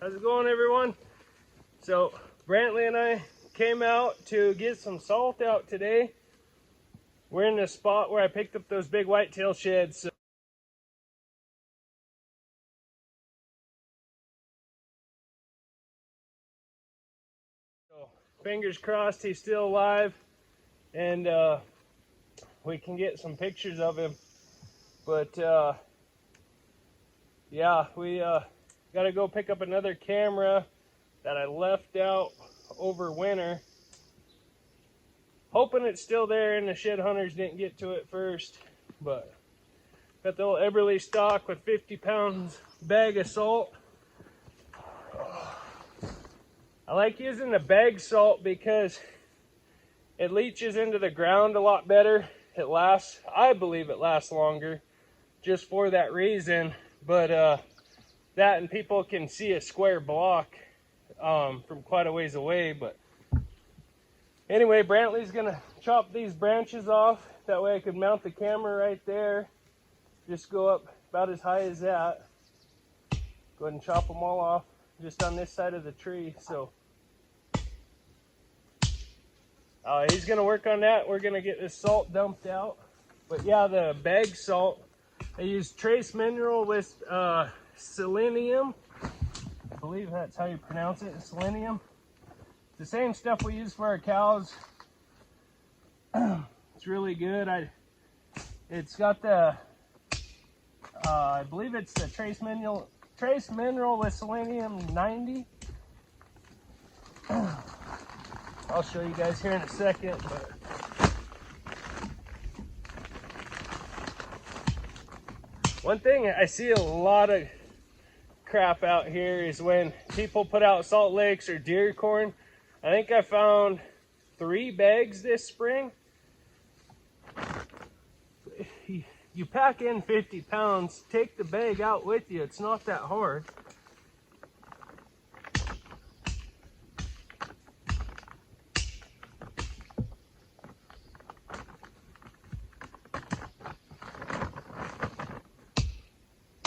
How's it going, everyone? So Brantley and I came out to get some salt out today. We're in the spot where I picked up those big whitetail sheds. So fingers crossed he's still alive and we can get some pictures of him. But yeah, we got to go pick up another camera that I left out over winter. Hoping it's still there and the shed hunters didn't get to it first. But got the old Eberly stock with 50 pounds bag of salt. I like using the bag salt because it leaches into the ground a lot better. It lasts, I believe it lasts longer just for that reason. But that and people can see a square block from quite a ways away. But anyway, Brantley's gonna chop these branches off. That way I could mount the camera right there. Just go up about as high as that. Go ahead and chop them all off just on this side of the tree. So he's gonna work on that. We're gonna get this salt dumped out. But yeah, the bag salt, I use trace mineral with selenium. I believe that's how you pronounce it, selenium. The same stuff we use for our cows. It's really good. It's got the I believe it's the trace mineral with selenium 90. I'll show you guys here in a second. But one thing I see a lot of crap out here is when people put out salt licks or deer corn. I think I found 3 bags this spring. You pack in 50 pounds, take the bag out with you. It's not that hard.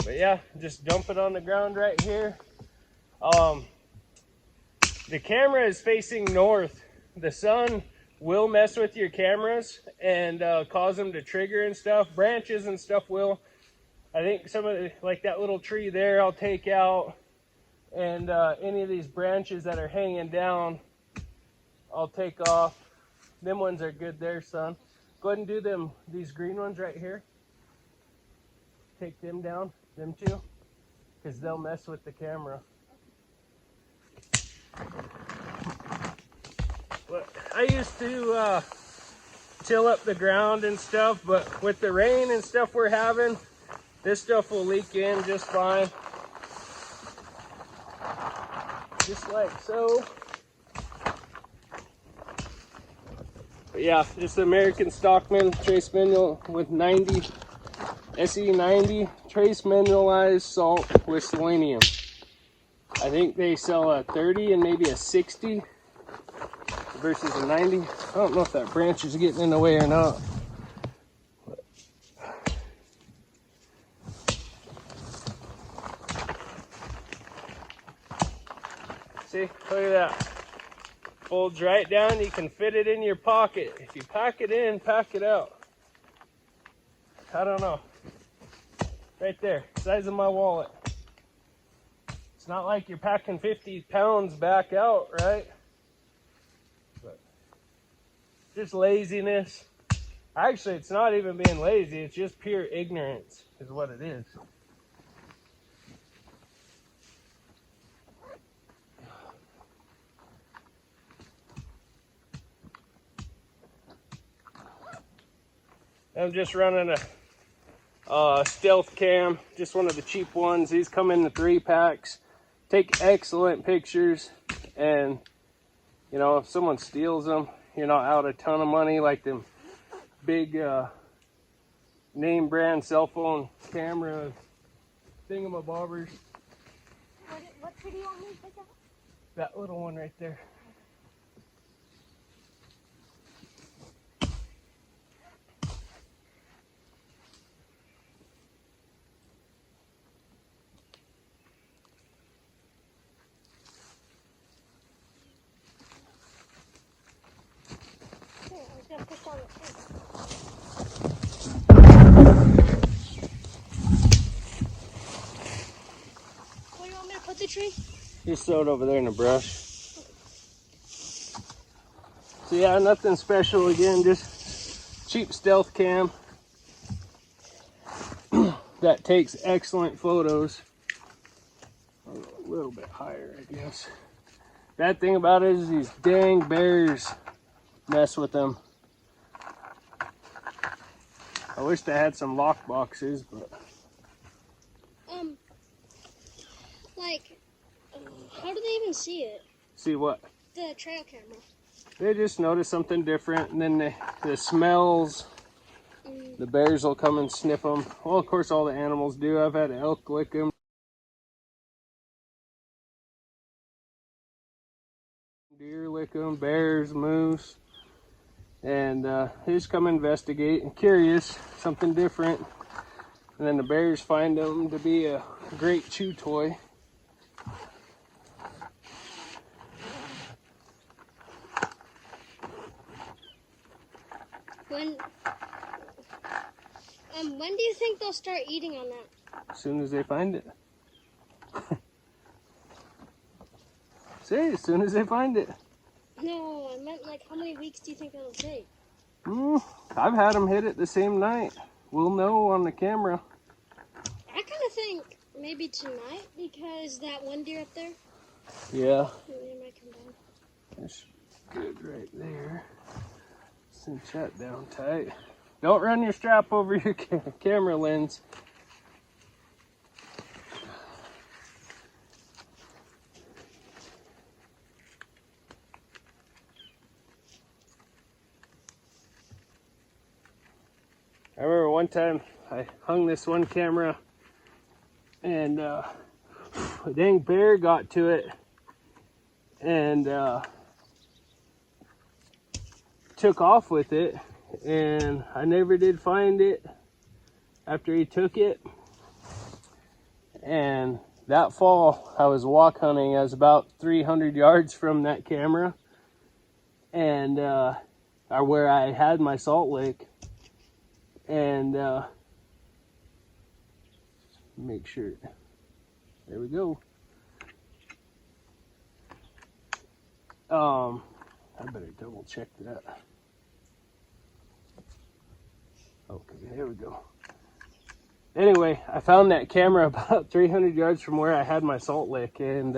But yeah, just dump it on the ground right here. The camera is facing north. The sun will mess with your cameras and cause them to trigger and stuff. Branches and stuff will. I think some of the, like that little tree there, I'll take out, and any of these branches that are hanging down, I'll take off. Them ones are good there, son. Go ahead and do these green ones right here. Take them down, them two, because they'll mess with the camera. But I used to till up the ground and stuff, but with the rain and stuff we're having, this stuff will leak in just fine. Just like so. But yeah, just American Stockman trace mineral with 90, SE90 trace mineralized salt with selenium. I think they sell a 30 and maybe a 60 versus a 90. I don't know if that branch is getting in the way or not. See, look at that. Folds right down, you can fit it in your pocket. If you pack it in, pack it out. I don't know. Right there, size of my wallet. It's not like you're packing 50 pounds back out, right? But just laziness. Actually, it's not even being lazy. It's just pure ignorance is what it is. I'm just running a stealth cam, just one of the cheap ones. These come in the 3-packs. Take excellent pictures, and you know, if someone steals them, you're not out a ton of money like them big name brand cell phone camera thingamabobbers. What tree do you want me to pick up? That little one right there. tree? He's sewed over there in the brush. So yeah, nothing special again, just cheap stealth cam that takes excellent photos. A little bit higher, I guess. Bad thing about it is these dang bears mess with them. I wish they had some lock boxes, but like, how do they even see it? see what? The trail camera. They just notice something different, and then the smells, the bears will come and sniff them. Well, of course, all the animals do. I've had elk lick them, deer lick them, bears, moose, and they just come investigate and curious, something different. And then the bears find them to be a great chew toy. When do you think they'll start eating on that? As soon as they find it. Say, as soon as they find it. No, I meant like how many weeks do you think it'll take? I've had them hit it the same night. We'll know on the camera. I kind of think maybe tonight because that one deer up there. Yeah. They might come down. That's good right there. Cinch that down tight. Don't run your strap over your camera lens. I remember one time I hung this one camera and a dang bear got to it and took off with it, and I never did find it after he took it. And that fall I was walk hunting. I was about 300 yards from that camera and where I had my salt lick. And make sure, there we go. I better double check that. Okay, there we go. Anyway, I found that camera about 300 yards from where I had my salt lick, and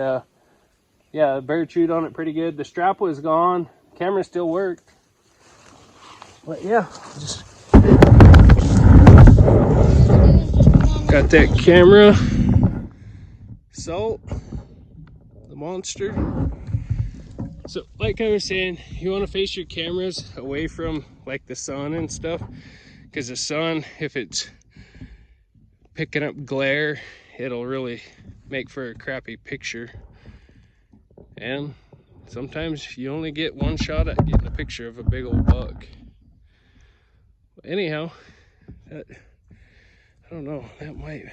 yeah, the bear chewed on it pretty good. The strap was gone, camera still worked. But yeah, just got that camera, salt, the monster. So like I was saying, you want to face your cameras away from like the sun and stuff, because the sun, if it's picking up glare, it'll really make for a crappy picture. And sometimes you only get one shot at getting a picture of a big old buck. Anyhow, that, I don't know, that might,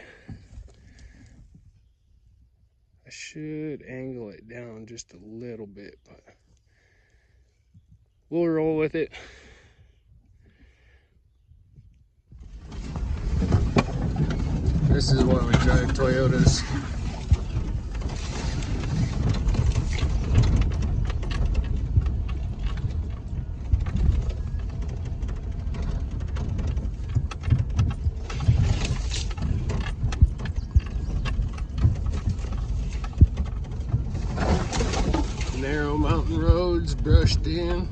I should angle it down just a little bit, but we'll roll with it. This is why we drive Toyotas. Narrow mountain roads, brushed in.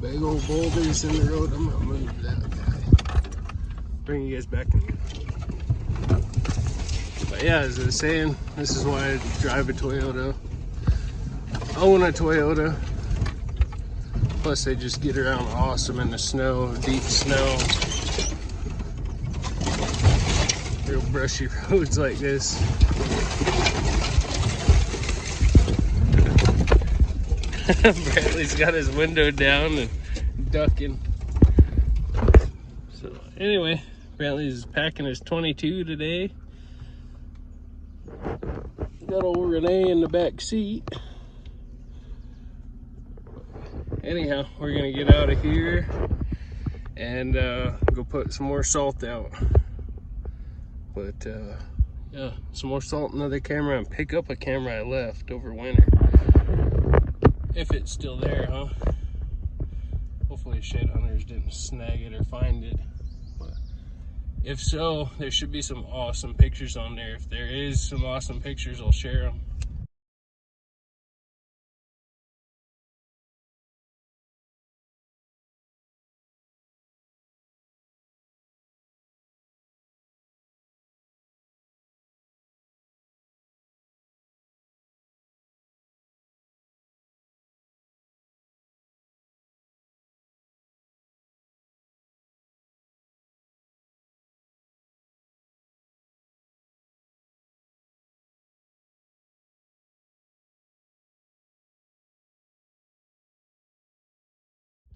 Big old boulders in the road. I'm gonna move that guy. Bring you guys back in. But yeah, as I was saying, this is why I drive a Toyota. Own a Toyota. Plus they just get around awesome in the snow, deep snow. Real brushy roads like this. Bradley's got his window down and ducking. So anyway, Bradley's packing his 22 today. Got old Renee in the back seat. Anyhow, we're gonna get out of here and go put some more salt out. But yeah, some more salt, another camera, and pick up a camera I left over winter. If it's still there, huh? Hopefully shed hunters didn't snag it or find it. But if so, there should be some awesome pictures on there. If there is some awesome pictures, I'll share them.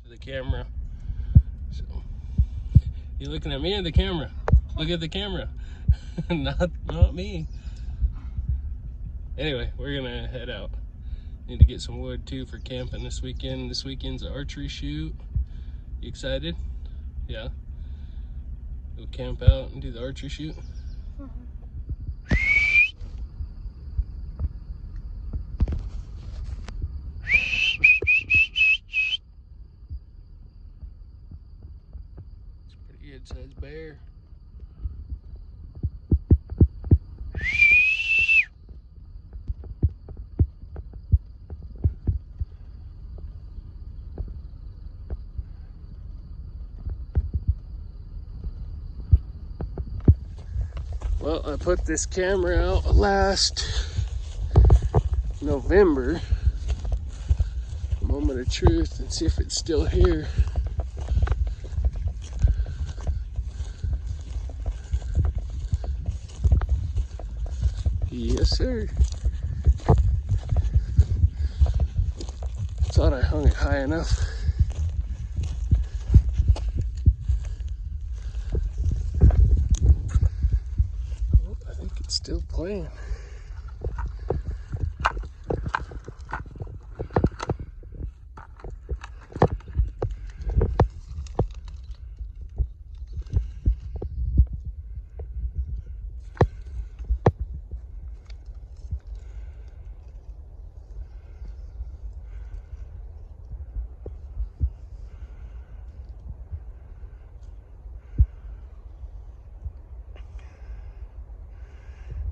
To the camera. So, you looking at me or the camera? Look at the camera. not me. Anyway, we're gonna head out. Need to get some wood too for camping this weekend. This weekend's an archery shoot. You excited? Yeah. Go camp out and do the archery shoot. It's a pretty good sized bear. Well, I put this camera out last November. Moment of truth, and see if it's still here. Yes, sir. Thought I hung it high enough. Oh, I think it's still playing.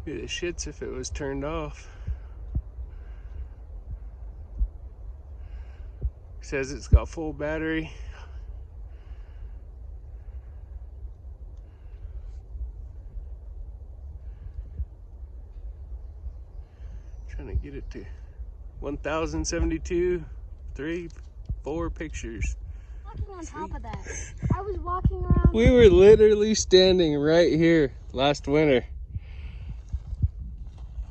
Be the shits if it was turned off. Says it's got full battery. Trying to get it to 1072, 4 pictures. Walking on top of that. I was walking around. We were literally standing right here last winter.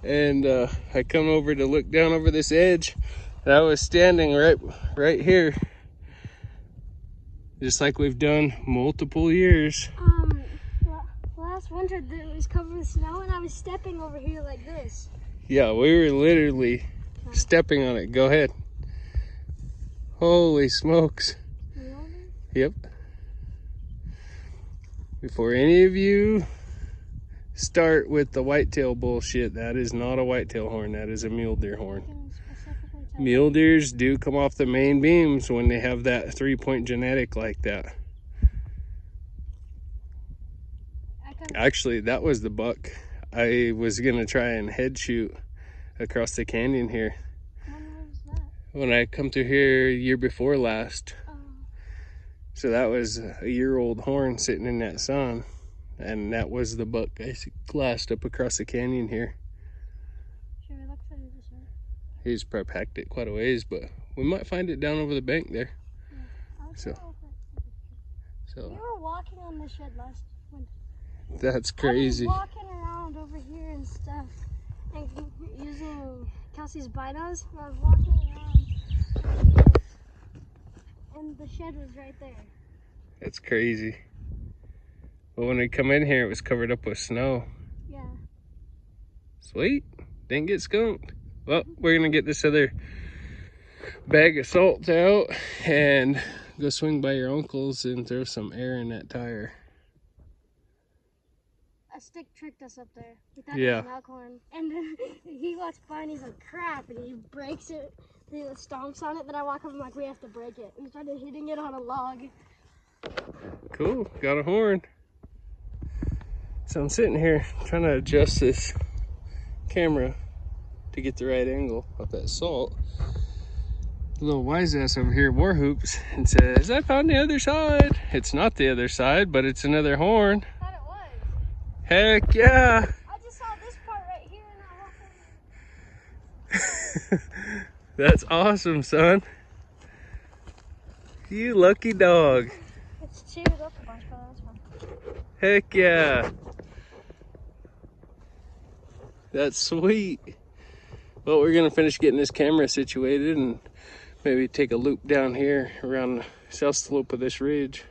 And I come over to look down over this edge, and I was standing right here, just like we've done multiple years. Last winter it was covered with snow, and I was stepping over here like this. Yeah, we were literally stepping on it. Go ahead. Holy smokes. Yep. Before any of you start with the whitetail bullshit, that is not a whitetail horn, that is a mule deer horn. Mule deers do come off the main beams when they have that 3-point genetic like that. Actually, that was the buck I was gonna try and head shoot across the canyon here. When was that? When I come through here year before last. Oh. So that was a year-old horn sitting in that sun. And that was the buck I glassed up across the canyon here. Sure, it looks like it was her. He's probably packed it quite a ways, but we might find it down over the bank there. Yeah. So You were walking on the shed last winter. that's crazy. I was walking around over here and stuff, and using Kelsey's binos. I was walking around, and the shed was right there. That's crazy. But when we come in here, it was covered up with snow. Yeah. Sweet. Didn't get skunked. Well, we're gonna get this other bag of salt out, and go swing by your uncle's and throw some air in that tire. A stick tricked us up there. We thought Yeah. it was an elkhorn. And then he walks by and he's like, crap, and he breaks it. He stomps on it. Then I walk up and I'm like, we have to break it. We started hitting it on a log. Cool, got a horn. So I'm sitting here trying to adjust this camera to get the right angle of that salt. The little wise ass over here war hoops and says, I found the other side. It's not the other side, but it's another horn. I thought it was. Heck yeah. I just saw this part right here and I walked. That's awesome, son. You lucky dog. It's chewed up a bunch, but that's fine. Heck yeah. That's sweet. Well, we're gonna finish getting this camera situated and maybe take a loop down here around the south slope of this ridge.